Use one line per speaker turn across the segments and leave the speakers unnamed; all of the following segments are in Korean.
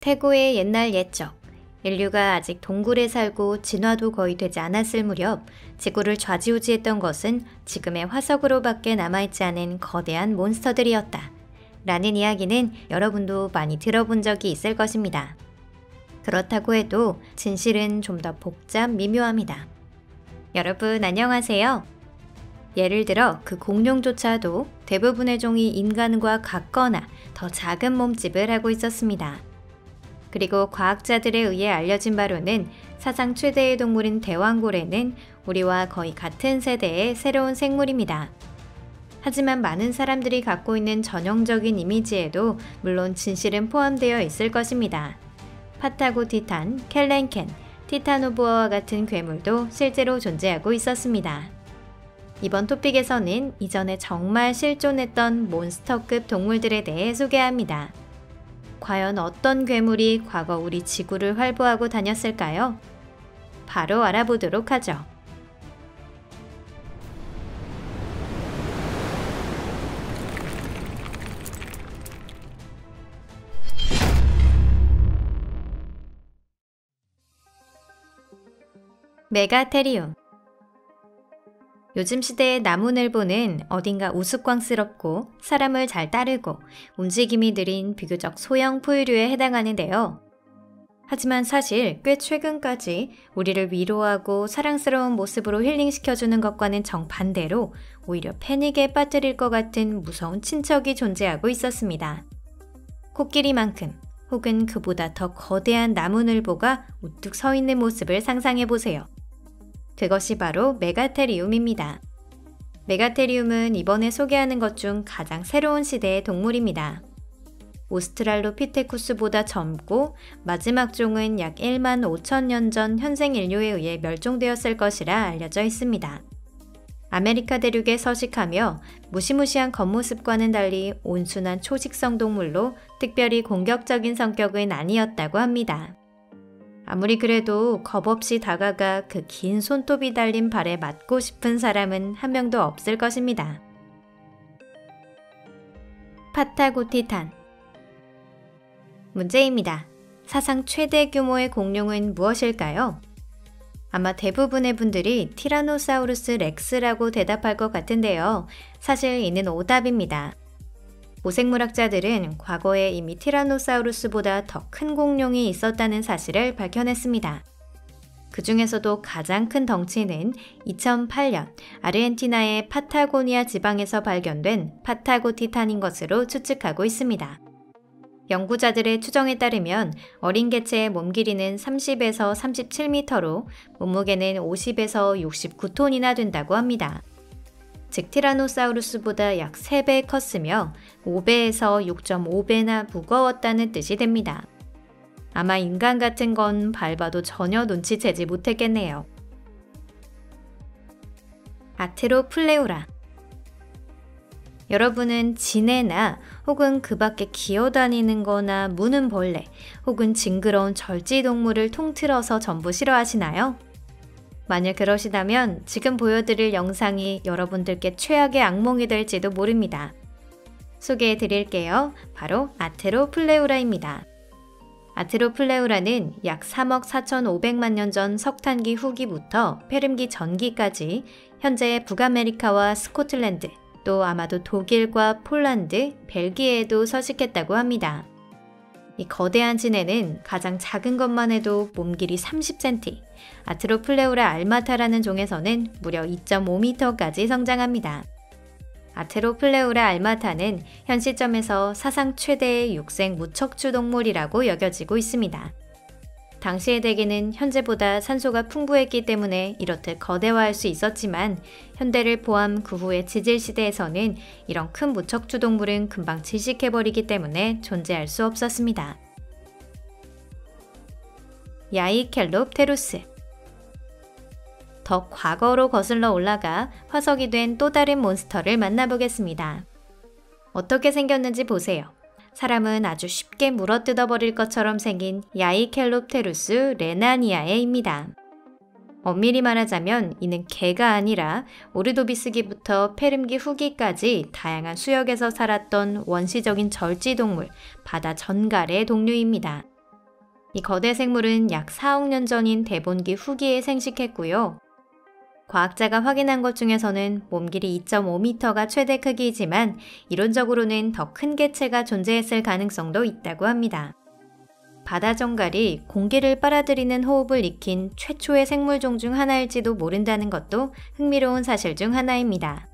태고의 옛날 옛적, 인류가 아직 동굴에 살고 진화도 거의 되지 않았을 무렵 지구를 좌지우지했던 것은 지금의 화석으로밖에 남아있지 않은 거대한 몬스터들이었다. 라는 이야기는 여러분도 많이 들어본 적이 있을 것입니다. 그렇다고 해도 진실은 좀 더 복잡 미묘합니다. 여러분 안녕하세요. 예를 들어 그 공룡조차도 대부분의 종이 인간과 같거나 더 작은 몸집을 하고 있었습니다. 그리고 과학자들에 의해 알려진 바로는 사상 최대의 동물인 대왕고래는 우리와 거의 같은 세대의 새로운 생물입니다. 하지만 많은 사람들이 갖고 있는 전형적인 이미지에도 물론 진실은 포함되어 있을 것입니다. 파타고 티탄, 켈렌켄, 티타노보아와 같은 괴물도 실제로 존재하고 있었습니다. 이번 토픽에서는 이전에 정말 실존했던 몬스터급 동물들에 대해 소개합니다. 과연 어떤 괴물이 과거 우리 지구를 활보하고 다녔을까요? 바로 알아보도록 하죠. 메가테리움. 요즘 시대의 나무늘보는 어딘가 우스꽝스럽고 사람을 잘 따르고 움직임이 느린 비교적 소형 포유류에 해당하는데요. 하지만 사실 꽤 최근까지 우리를 위로하고 사랑스러운 모습으로 힐링시켜주는 것과는 정반대로 오히려 패닉에 빠뜨릴 것 같은 무서운 친척이 존재하고 있었습니다. 코끼리만큼 혹은 그보다 더 거대한 나무늘보가 우뚝 서 있는 모습을 상상해보세요. 그것이 바로 메가테리움입니다. 메가테리움은 이번에 소개하는 것 중 가장 새로운 시대의 동물입니다. 오스트랄로피테쿠스보다 젊고 마지막 종은 약 1만 5천 년 전 현생 인류에 의해 멸종되었을 것이라 알려져 있습니다. 아메리카 대륙에 서식하며 무시무시한 겉모습과는 달리 온순한 초식성 동물로 특별히 공격적인 성격은 아니었다고 합니다. 아무리 그래도 겁없이 다가가 그 긴 손톱이 달린 발에 맞고 싶은 사람은 한 명도 없을 것입니다. 파타고 티탄. 문제입니다. 사상 최대 규모의 공룡은 무엇일까요? 아마 대부분의 분들이 티라노사우루스 렉스라고 대답할 것 같은데요. 사실 이는 오답입니다. 고생물학자들은 과거에 이미 티라노사우루스보다 더 큰 공룡이 있었다는 사실을 밝혀냈습니다. 그 중에서도 가장 큰 덩치는 2008년 아르헨티나의 파타고니아 지방에서 발견된 파타고 티탄인 것으로 추측하고 있습니다. 연구자들의 추정에 따르면 어린 개체의 몸 길이는 30에서 37m로 몸무게는 50에서 69톤이나 된다고 합니다. 즉 티라노사우루스보다 약 3배 컸으며 5배에서 6.5배나 무거웠다는 뜻이 됩니다. 아마 인간 같은 건 밟아도 전혀 눈치채지 못했겠네요. 아트로플레우라. 여러분은 지네나 혹은 그 밖에 기어다니는 거나 무는 벌레 혹은 징그러운 절지동물을 통틀어서 전부 싫어하시나요? 만약 그러시다면 지금 보여드릴 영상이 여러분들께 최악의 악몽이 될지도 모릅니다. 소개해 드릴게요. 바로 아트로플레우라입니다. 아트로플레우라는 약 3억 4,500만 년 전 석탄기 후기부터 페름기 전기까지 현재 북아메리카와 스코틀랜드, 또 아마도 독일과 폴란드, 벨기에에도 서식했다고 합니다. 이 거대한 지네는 가장 작은 것만 해도 몸 길이 30cm, 아트로플레우라 알마타라는 종에서는 무려 2.5m까지 성장합니다. 아트로플레우라 알마타는 현 시점에서 사상 최대의 육생 무척추 동물이라고 여겨지고 있습니다. 당시의 대기는 현재보다 산소가 풍부했기 때문에 이렇듯 거대화할 수 있었지만 현대를 포함 그 후의 지질시대에서는 이런 큰 무척추 동물은 금방 질식해버리기 때문에 존재할 수 없었습니다. 야이켈롭테루스. 더 과거로 거슬러 올라가 화석이 된 또 다른 몬스터를 만나보겠습니다. 어떻게 생겼는지 보세요. 사람은 아주 쉽게 물어뜯어버릴 것처럼 생긴 야이켈롭테루스 레나니아에입니다. 엄밀히 말하자면 이는 개가 아니라 오르도비스기부터 페름기 후기까지 다양한 수역에서 살았던 원시적인 절지동물, 바다 전갈의 동류입니다. 이 거대 생물은 약 4억 년 전인 대본기 후기에 생식했고요. 과학자가 확인한 것 중에서는 몸길이 2.5m가 최대 크기이지만 이론적으로는 더 큰 개체가 존재했을 가능성도 있다고 합니다. 바다정갈이 공기를 빨아들이는 호흡을 익힌 최초의 생물종 중 하나일지도 모른다는 것도 흥미로운 사실 중 하나입니다.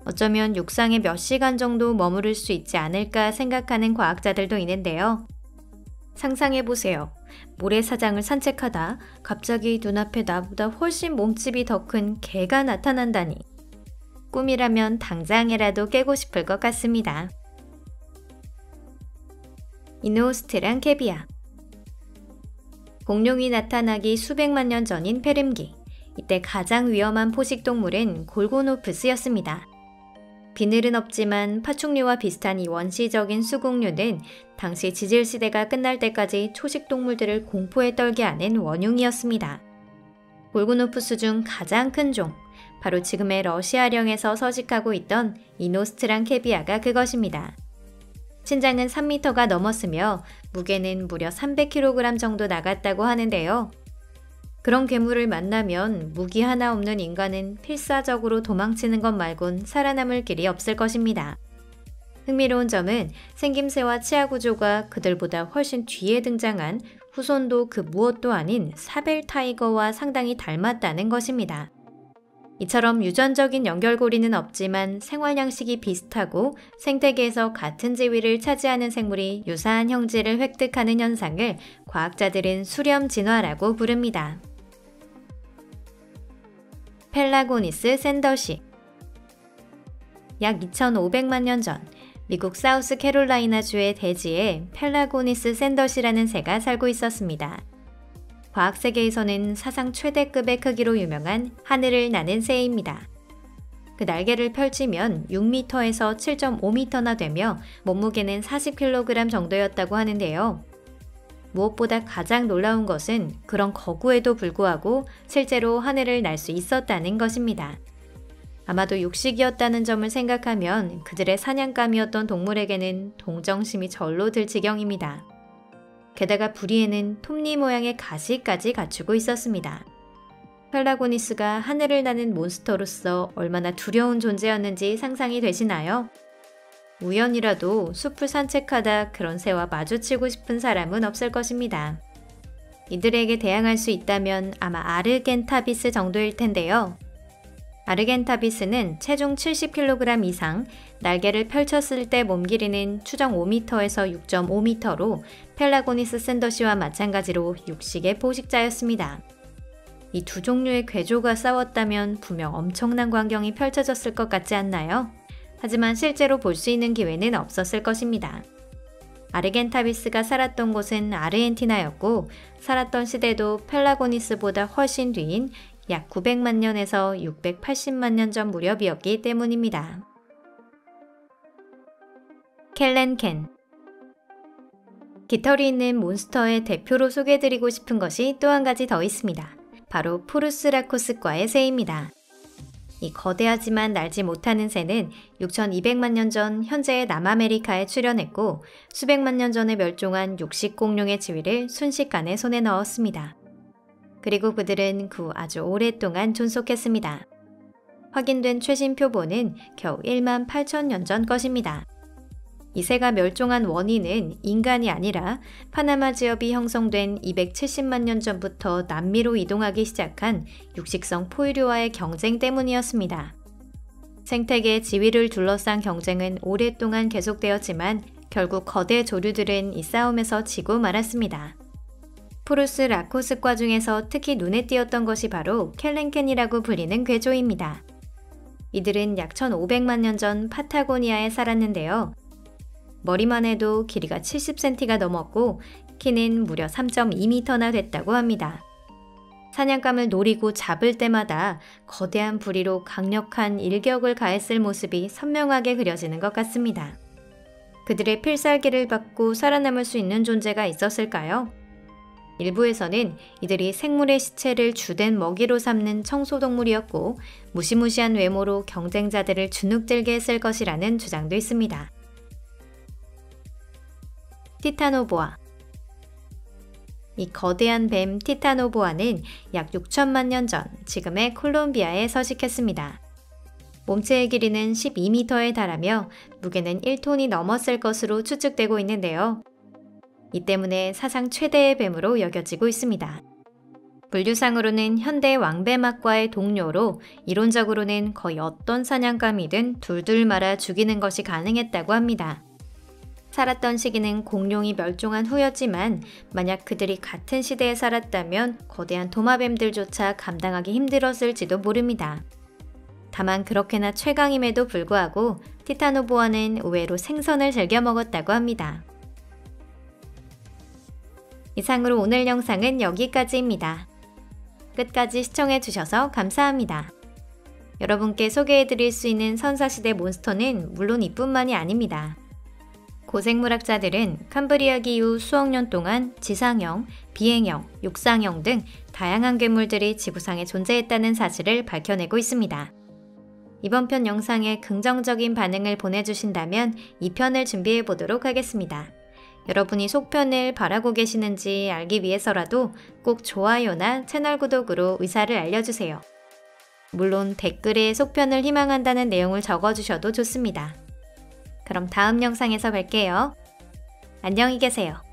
어쩌면 육상에 몇 시간 정도 머무를 수 있지 않을까 생각하는 과학자들도 있는데요. 상상해보세요. 모래사장을 산책하다 갑자기 눈앞에 나보다 훨씬 몸집이 더 큰 개가 나타난다니. 꿈이라면 당장이라도 깨고 싶을 것 같습니다. 이노오스트란 캐비아. 공룡이 나타나기 수백만 년 전인 페름기. 이때 가장 위험한 포식동물은 골고노프스였습니다. 비늘은 없지만 파충류와 비슷한 이 원시적인 수국류는 당시 지질시대가 끝날 때까지 초식동물들을 공포에 떨게 하는 원흉이었습니다. 골고노프스 중 가장 큰 종, 바로 지금의 러시아령에서 서식하고 있던 이노스트란 캐비아가 그것입니다. 신장은 3m가 넘었으며 무게는 무려 300kg 정도 나갔다고 하는데요. 그런 괴물을 만나면 무기 하나 없는 인간은 필사적으로 도망치는 것 말곤 살아남을 길이 없을 것입니다. 흥미로운 점은 생김새와 치아 구조가 그들보다 훨씬 뒤에 등장한 후손도 그 무엇도 아닌 사벨 타이거와 상당히 닮았다는 것입니다. 이처럼 유전적인 연결고리는 없지만 생활 양식이 비슷하고 생태계에서 같은 지위를 차지하는 생물이 유사한 형질을 획득하는 현상을 과학자들은 수렴 진화라고 부릅니다. 펠라고니스 샌더시. 약 2,500만 년 전 미국 사우스캐롤라이나주의 대지에 펠라고니스 샌더시라는 새가 살고 있었습니다. 과학세계에서는 사상 최대급의 크기로 유명한 하늘을 나는 새입니다. 그 날개를 펼치면 6m에서 7.5m나 되며 몸무게는 40kg 정도였다고 하는데요. 무엇보다 가장 놀라운 것은 그런 거구에도 불구하고 실제로 하늘을 날 수 있었다는 것입니다. 아마도 육식이었다는 점을 생각하면 그들의 사냥감이었던 동물에게는 동정심이 절로 들 지경입니다. 게다가 부리에는 톱니 모양의 가시까지 갖추고 있었습니다. 펠라고니스가 하늘을 나는 몬스터로서 얼마나 두려운 존재였는지 상상이 되시나요? 우연이라도 숲을 산책하다 그런 새와 마주치고 싶은 사람은 없을 것입니다. 이들에게 대항할 수 있다면 아마 아르겐타비스 정도일 텐데요. 아르겐타비스는 체중 70kg 이상, 날개를 펼쳤을 때 몸길이는 추정 5m에서 6.5m로 펠라고니스 샌더시와 마찬가지로 육식의 포식자였습니다. 이 두 종류의 괴조가 싸웠다면 분명 엄청난 광경이 펼쳐졌을 것 같지 않나요? 하지만 실제로 볼 수 있는 기회는 없었을 것입니다. 아르겐타비스가 살았던 곳은 아르헨티나였고 살았던 시대도 펠라고니스보다 훨씬 뒤인 약 900만 년에서 680만 년 전 무렵이었기 때문입니다. 켈렌켄. 깃털이 있는 몬스터의 대표로 소개해드리고 싶은 것이 또 한 가지 더 있습니다. 바로 푸루스라코스과의 새입니다. 이 거대하지만 날지 못하는 새는 6,200만 년 전 현재의 남아메리카에 출현했고 수백만 년 전에 멸종한 육식 공룡의 지위를 순식간에 손에 넣었습니다. 그리고 그들은 그 후 아주 오랫동안 존속했습니다. 확인된 최신 표본은 겨우 1만 8천 년 전 것입니다. 이 새가 멸종한 원인은 인간이 아니라 파나마 지역이 형성된 270만 년 전부터 남미로 이동하기 시작한 육식성 포유류와의 경쟁 때문이었습니다. 생태계의 지위를 둘러싼 경쟁은 오랫동안 계속되었지만 결국 거대 조류들은 이 싸움에서 지고 말았습니다. 푸루스라코스과 중에서 특히 눈에 띄었던 것이 바로 켈렌켄이라고 불리는 괴조입니다. 이들은 약 1,500만 년 전 파타고니아에 살았는데요. 머리만 해도 길이가 70cm가 넘었고 키는 무려 3.2m나 됐다고 합니다. 사냥감을 노리고 잡을 때마다 거대한 부리로 강력한 일격을 가했을 모습이 선명하게 그려지는 것 같습니다. 그들의 필살기를 받고 살아남을 수 있는 존재가 있었을까요? 일부에서는 이들이 생물의 시체를 주된 먹이로 삼는 청소동물이었고 무시무시한 외모로 경쟁자들을 주눅들게 했을 것이라는 주장도 있습니다. 티타노보아. 이 거대한 뱀 티타노보아는 약 6천만 년 전 지금의 콜롬비아에 서식했습니다. 몸체의 길이는 12m에 달하며 무게는 1톤이 넘었을 것으로 추측되고 있는데요. 이 때문에 사상 최대의 뱀으로 여겨지고 있습니다. 분류상으로는 현대 왕뱀학과의 동료로 이론적으로는 거의 어떤 사냥감이든 둘둘 말아 죽이는 것이 가능했다고 합니다. 살았던 시기는 공룡이 멸종한 후였지만 만약 그들이 같은 시대에 살았다면 거대한 도마뱀들조차 감당하기 힘들었을지도 모릅니다. 다만 그렇게나 최강임에도 불구하고 티타노보아는 의외로 생선을 즐겨 먹었다고 합니다. 이상으로 오늘 영상은 여기까지입니다. 끝까지 시청해주셔서 감사합니다. 여러분께 소개해드릴 수 있는 선사시대 몬스터는 물론 이뿐만이 아닙니다. 고생물학자들은 캄브리아 기후 수억 년 동안 지상형, 비행형, 육상형 등 다양한 괴물들이 지구상에 존재했다는 사실을 밝혀내고 있습니다. 이번 편 영상에 긍정적인 반응을 보내주신다면 2편을 준비해보도록 하겠습니다. 여러분이 속편을 바라고 계시는지 알기 위해서라도 꼭 좋아요나 채널 구독으로 의사를 알려주세요. 물론 댓글에 속편을 희망한다는 내용을 적어주셔도 좋습니다. 그럼 다음 영상에서 뵐게요. 안녕히 계세요.